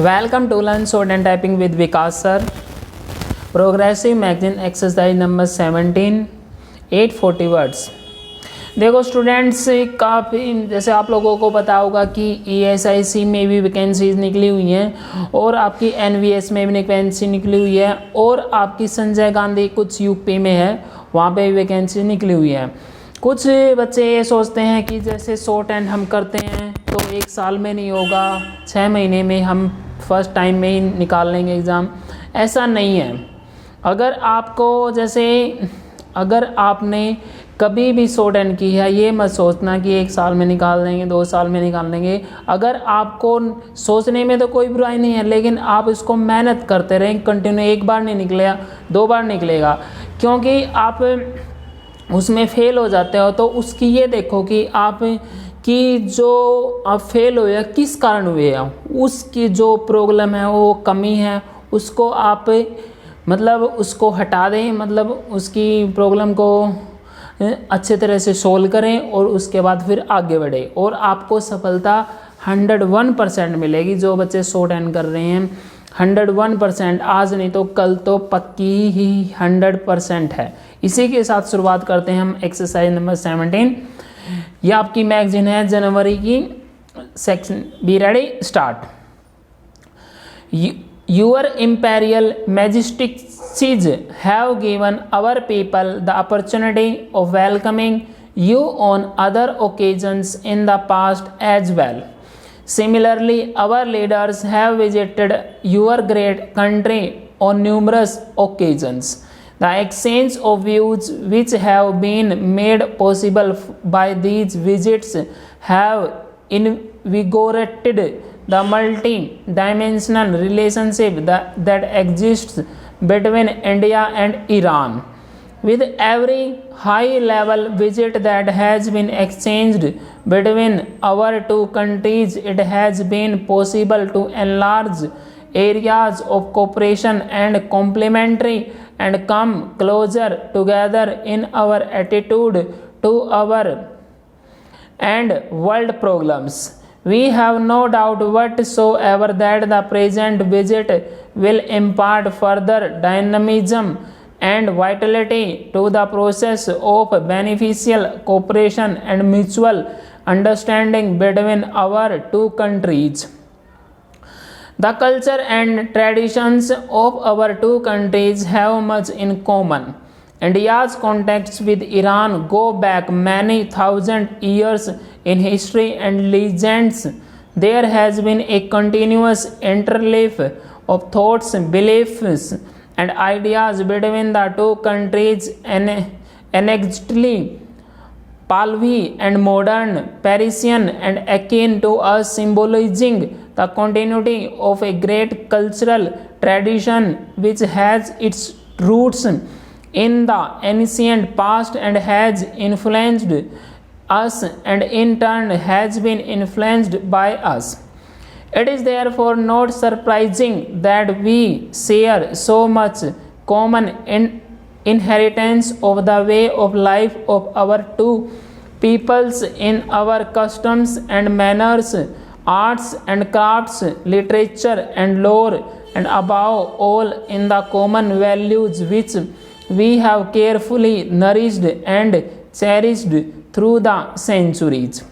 Welcome to Learn Sword and Typing with Vikas sir. Progressive magazine exercise number 17 840 words. देखो students, काफ़ी जैसे आप लोगों को पता होगा कि ESIC में भी वैकेंसीज निकली हुई हैं और आपकी NVS में भी वैकेंसी निकली हुई है और आपकी संजय गांधी कुछ यूपी में है, वहाँ पे भी वैकेंसी निकली हुई है। कुछ बच्चे ये सोचते हैं कि जैसे शॉर्ट एंड हम करते हैं तो एक साल में नहीं होगा, 6 महीने में हम फर्स्ट टाइम में ही निकाल लेंगे एग्ज़ाम। ऐसा नहीं है। अगर आपने कभी भी शॉर्ट एंड की है, ये मत सोचना कि 1 साल में निकाल देंगे, 2 साल में निकाल देंगे। अगर आपको सोचने में तो कोई बुराई नहीं है, लेकिन आप इसको मेहनत करते रहें कंटिन्यू। 1 बार नहीं निकलेगा, 2 बार निकलेगा, क्योंकि आप उसमें फेल हो जाते हो तो उसकी ये देखो कि आप कि जो आप फेल हुए किस कारण हुए हैं, उसकी जो प्रॉब्लम है वो कमी है, उसको आप उसको हटा दें, उसकी प्रॉब्लम को अच्छे तरह से सोल्व करें और उसके बाद फिर आगे बढ़े और आपको सफलता 101% मिलेगी। जो बच्चे शॉर्ट एंड कर रहे हैं 101%, आज नहीं तो कल तो पक्की ही 100% है। इसी के साथ शुरुआत करते हैं हम एक्सरसाइज नंबर 17। ये आपकी मैगजीन है जनवरी की section. Be ready, start. Your imperial majesties have given our people the opportunity of welcoming you on other occasions in the past as well. Similarly, our leaders have visited your great country on numerous occasions. The exchange of views which have been made possible by these visits have invigorated the multi-dimensional relationship that exists between India and Iran. With every high-level visit that has been exchanged between our two countries, it has been possible to enlarge areas of cooperation and complementary and come closer together in our attitude to our and world problems. We have no doubt whatsoever that the present visit will impart further dynamism and vitality to the process of beneficial cooperation and mutual understanding between our two countries. The culture and traditions of our two countries have much in common. India's contacts with Iran go back many thousand years in history and legends. There has been a continuous interleaf of thoughts, beliefs, and ideas between the two countries, anecdotally Pahlavi and modern Parisian and akin to us, symbolizing the continuity of a great cultural tradition which has its roots in the ancient past and has influenced us and in turn has been influenced by us. It is therefore not surprising that we share so much common inheritance of the way of life of our two peoples in our customs and manners, arts and crafts, literature and lore, and above all in the common values which we have carefully nourished and cherished through the centuries.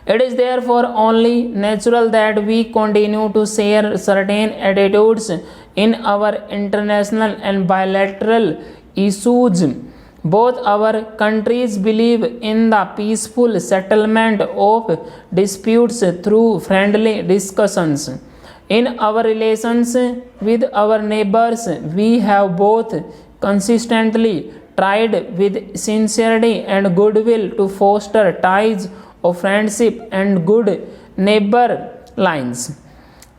It is therefore only natural that we continue to share certain attitudes in our international and bilateral issues. Both our countries believe in the peaceful settlement of disputes through friendly discussions. In our relations with our neighbors, we have both consistently tried with sincerity and goodwill to foster ties of friendship and good neighbor lines.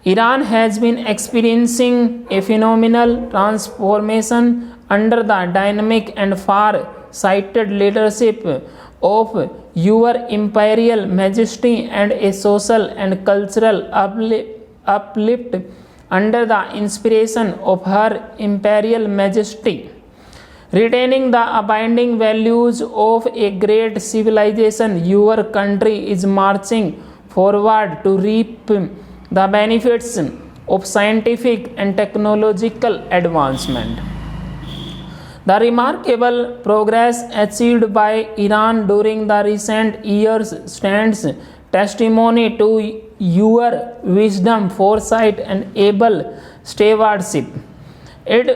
Iran has been experiencing a phenomenal transformation under the dynamic and far-sighted leadership of your imperial majesty and a social and cultural uplift under the inspiration of her imperial majesty. Retaining the abiding values of a great civilization, your country is marching forward to reap the benefits of scientific and technological advancement. The remarkable progress achieved by Iran during the recent years stands testimony to your wisdom, foresight, and able stewardship. It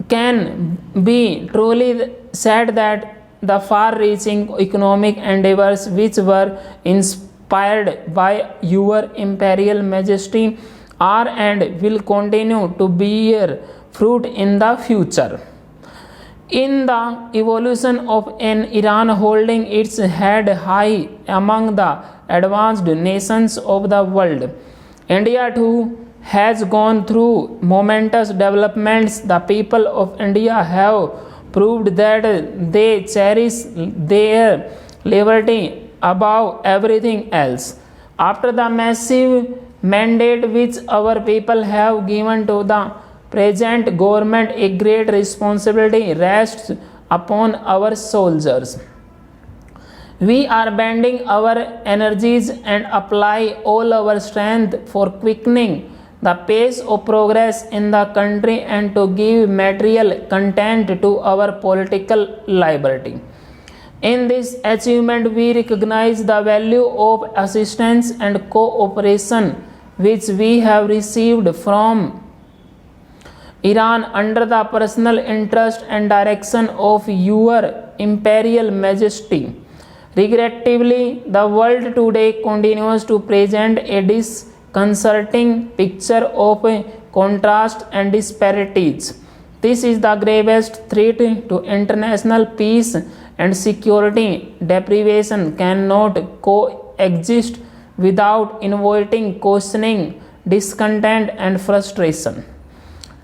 can be truly said that the far-reaching economic endeavors which were inspired by your imperial majesty are and will continue to bear fruit in the future. In the evolution of an Iran holding its head high among the advanced nations of the world, India too has gone through momentous developments. The people of India have proved that they cherish their liberty above everything else. After the massive mandate which our people have given to the present government, a great responsibility rests upon our soldiers. We are bending our energies and apply all our strength for quickening the pace of progress in the country and to give material content to our political liberty. In this achievement, we recognize the value of assistance and cooperation which we have received from Iran under the personal interest and direction of your imperial majesty. Regrettably, the world today continues to present a disconcerting picture of contrast and disparities. This is the gravest threat to international peace and security. Deprivation cannot coexist without inviting questioning, discontent, and frustration.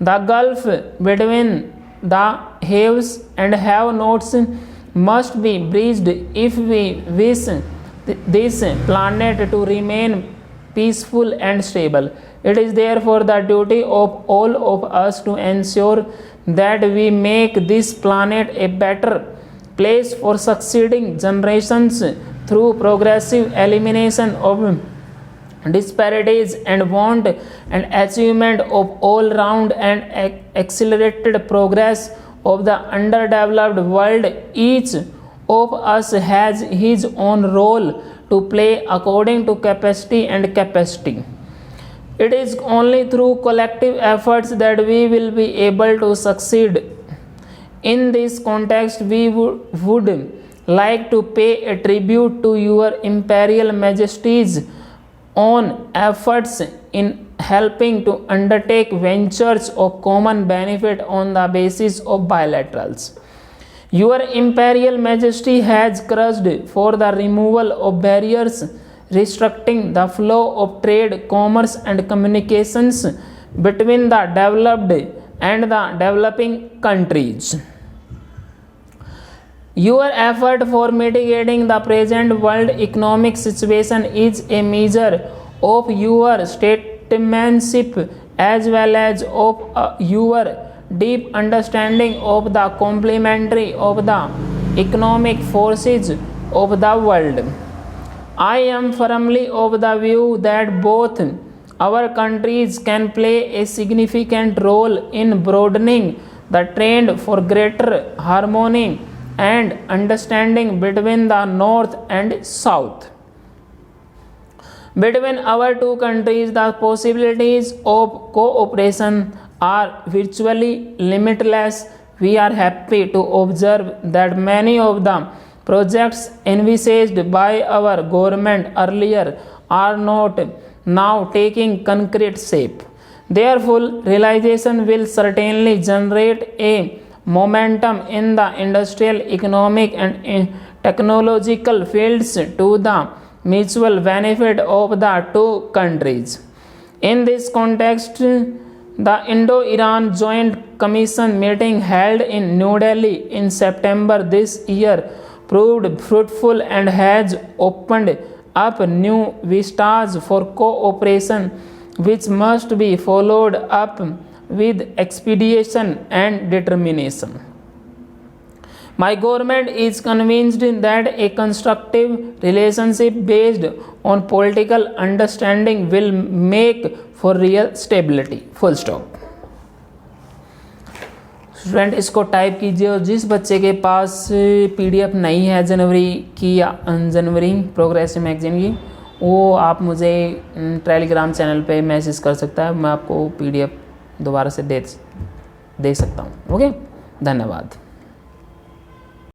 The gulf between the haves and have-nots must be bridged if we wish this planet to remain peaceful and stable. It is therefore the duty of all of us to ensure that we make this planet a better place for succeeding generations through progressive elimination of disparities and want and achievement of all-round and accelerated progress of the underdeveloped world. Each of us has his own role to play according to capacity and capacity. It is only through collective efforts that we will be able to succeed. In this context, we would like to pay a tribute to your imperial majesty's own efforts in helping to undertake ventures of common benefit on the basis of bilaterals. Your imperial majesty has crushed for the removal of barriers restricting the flow of trade, commerce, and communications between the developed and the developing countries. Your effort for mitigating the present world economic situation is a measure of your statesmanship as well as of your deep understanding of the complementary of the economic forces of the world. I am firmly of the view that both our countries can play a significant role in broadening the trend for greater harmony and understanding between the North and South. Between our two countries, the possibilities of cooperation are virtually limitless. We are happy to observe that many of the projects envisaged by our government earlier are not now taking concrete shape. Their full realization will certainly generate a momentum in the industrial, economic, and technological fields to the mutual benefit of the two countries. In this context, the Indo-Iran Joint Commission meeting held in New Delhi in September this year proved fruitful and has opened up new vistas for cooperation which must be followed up with expedition and determination. My government is convinced that a constructive relationship based on political understanding will make for real stability. Full stop. Student इसको type कीजिए और जिस बच्चे के पास PDF नहीं है जनवरी की या जनवरी प्रोग्रेसिव मैगजीन की, वो आप मुझे टेलीग्राम चैनल पे मैसेज कर सकता है, मैं आपको पीडीएफ दोबारा से दे सकता हूँ। ओके, धन्यवाद।